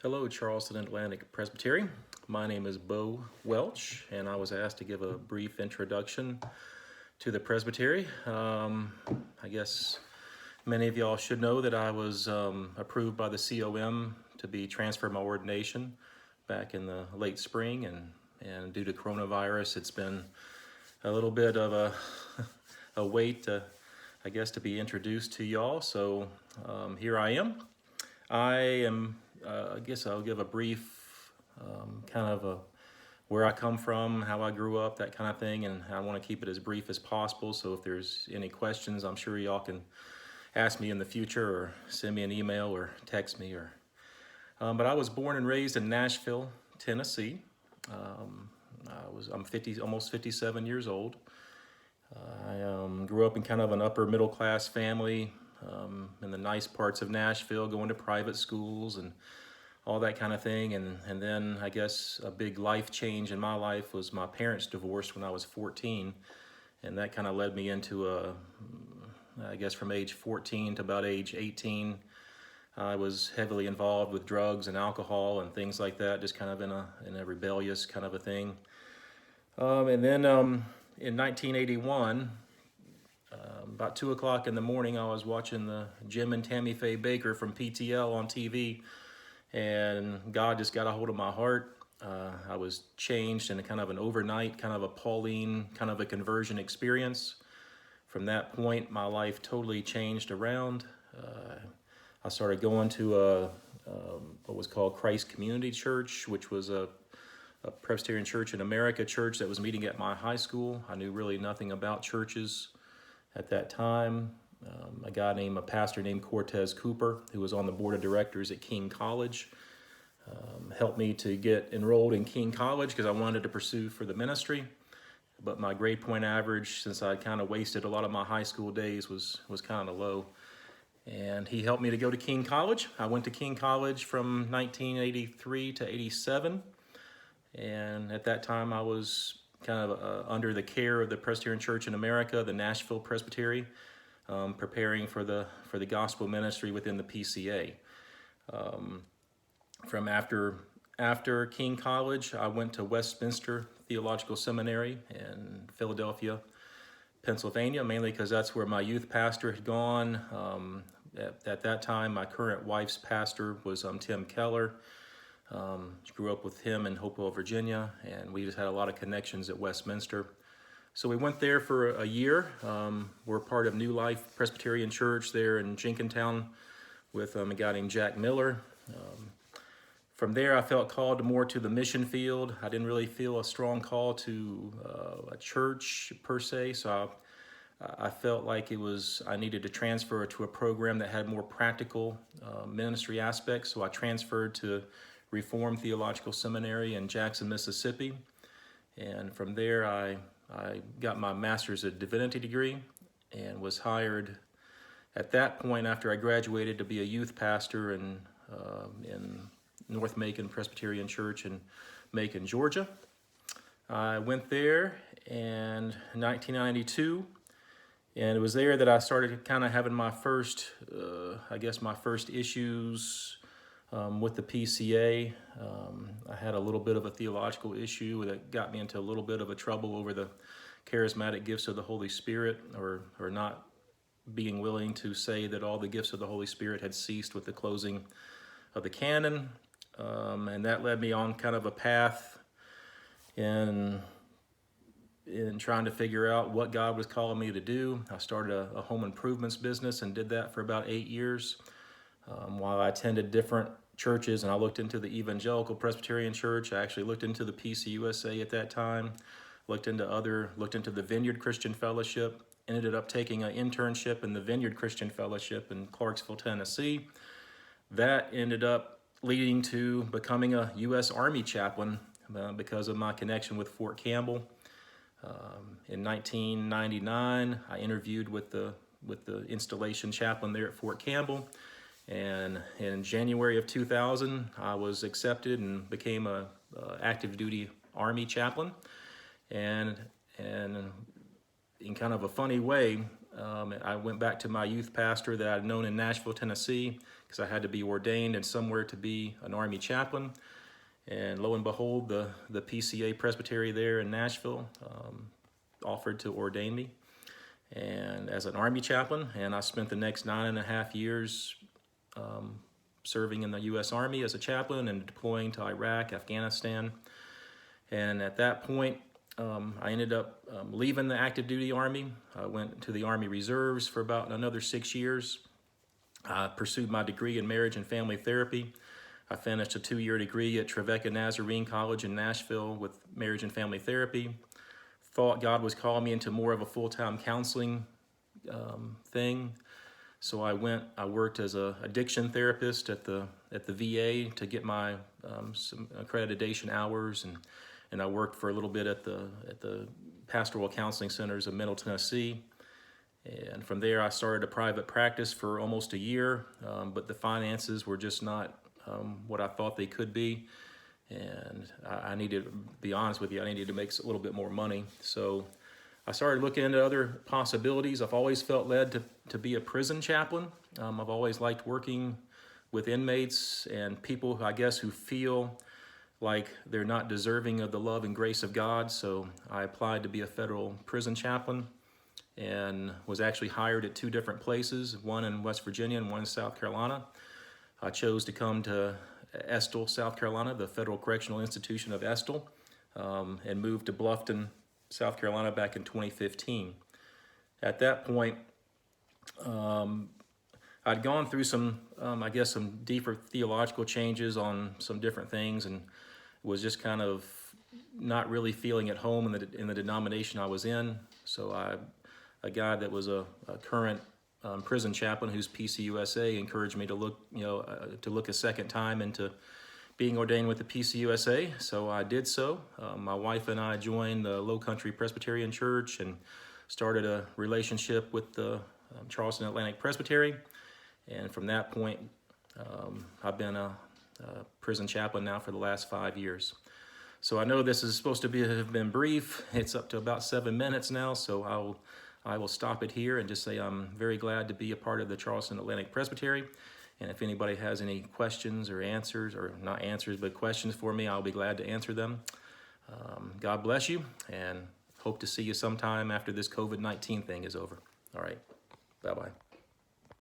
Hello, Charleston Atlantic Presbytery. My name is Bo Welch, and I was asked to give a brief introduction to the Presbytery. I guess many of y'all should know that I was approved by the COM to be transferred my ordination back in the late spring, and due to coronavirus, it's been a little bit of a wait to, I guess, to be introduced to y'all. So here I am. I guess I'll give a brief kind of where I come from, how I grew up, that kind of thing, and I want to keep it as brief as possible. So if there's any questions, I'm sure y'all can ask me in the future or send me an email or text me. But I was born and raised in Nashville, Tennessee. I'm almost 57 years old. I grew up in kind of an upper middle class family in the nice parts of Nashville, going to private schools and all that kind of thing. And then I guess a big life change in my life was my parents divorced when I was 14. And that kind of led me into I guess from age 14 to about age 18, I was heavily involved with drugs and alcohol and things like that, just kind of in a rebellious kind of a thing. And then in 1981, about 2 o'clock in the morning, I was watching the Jim and Tammy Faye Baker from PTL on TV, and God just got a hold of my heart. I was changed in a kind of an overnight, kind of a Pauline, kind of a conversion experience. From that point, my life totally changed around. I started going to what was called Christ Community Church, which was a Presbyterian Church in America church that was meeting at my high school. I knew really nothing about churches at that time. A pastor named Cortez Cooper, who was on the board of directors at King College, helped me to get enrolled in King College because I wanted to pursue for the ministry. But my grade point average, since I kind of wasted a lot of my high school days, was kind of low. And he helped me to go to King College. I went to King College from 1983 to 87. And at that time, I was kind of under the care of the Presbyterian Church in America, the Nashville Presbytery, preparing for the gospel ministry within the PCA. From after King College, I went to Westminster Theological Seminary in Philadelphia, Pennsylvania, mainly because that's where my youth pastor had gone. At that time, my current wife's pastor was Tim Keller. Grew up with him in Hopewell, Virginia, and we just had a lot of connections at Westminster. So we went there for a year. We're part of New Life Presbyterian Church there in Jenkintown with a guy named Jack Miller. From there, I felt called more to the mission field. I didn't really feel a strong call to a church per se, so I felt like I needed to transfer to a program that had more practical ministry aspects. So I transferred to Reformed Theological Seminary in Jackson, Mississippi. And from there, I got my master's of divinity degree and was hired at that point after I graduated to be a youth pastor in North Macon Presbyterian Church in Macon, Georgia. I went there in 1992, and it was there that I started kind of having my first issues with the PCA. I had a little bit of a theological issue that got me into a little bit of a trouble over the charismatic gifts of the Holy Spirit, or not being willing to say that all the gifts of the Holy Spirit had ceased with the closing of the canon. And that led me on kind of a path in trying to figure out what God was calling me to do. I started a home improvements business and did that for about 8 years. While I attended different churches, and I looked into the Evangelical Presbyterian Church. I actually looked into the PCUSA at that time, looked into the Vineyard Christian Fellowship, ended up taking an internship in the Vineyard Christian Fellowship in Clarksville, Tennessee. That ended up leading to becoming a U.S. Army chaplain because of my connection with Fort Campbell. In 1999, I interviewed with the installation chaplain there at Fort Campbell. And in January of 2000, I was accepted and became a active duty Army chaplain. And in kind of a funny way, I went back to my youth pastor that I'd known in Nashville, Tennessee, because I had to be ordained and somewhere to be an Army chaplain. And lo and behold, the PCA Presbytery there in Nashville offered to ordain me and as an Army chaplain. And I spent the next 9.5 years serving in the U.S. Army as a chaplain and deploying to Iraq, Afghanistan. And at that point, I ended up leaving the active duty Army. I went to the Army Reserves for about another 6 years. I pursued my degree in marriage and family therapy. I finished a 2-year degree at Trevecca Nazarene College in Nashville with marriage and family therapy. Thought God was calling me into more of a full-time counseling thing. So I worked as an addiction therapist at the VA to get my some accreditation hours, and I worked for a little bit at the pastoral counseling centers of Middle Tennessee. And from there, I started a private practice for almost a year, but the finances were just not what I thought they could be. And I needed, to be honest with you, I needed to make a little bit more money. So I started looking into other possibilities. I've always felt led to be a prison chaplain. I've always liked working with inmates and people, I guess, who feel like they're not deserving of the love and grace of God. So I applied to be a federal prison chaplain and was actually hired at 2 different places, one in West Virginia and one in South Carolina. I chose to come to Estill, South Carolina, the Federal Correctional Institution of Estill, and moved to Bluffton, South Carolina back in 2015. At that point, I'd gone through some, I guess, some deeper theological changes on some different things, and was just kind of not really feeling at home in the denomination I was in. So a guy that was a current prison chaplain who's PCUSA encouraged me to look a second time into being ordained with the PCUSA. So I did so. My wife and I joined the Low Country Presbyterian Church and started a relationship with the Charleston Atlantic Presbytery. And from that point, I've been a prison chaplain now for the last 5 years. So I know this is supposed to have been brief. It's up to about 7 minutes now, so I will stop it here and just say I'm very glad to be a part of the Charleston Atlantic Presbytery. And if anybody has any questions or answers, or not answers, but questions for me, I'll be glad to answer them. God bless you, and hope to see you sometime after this COVID-19 thing is over. All right, bye-bye.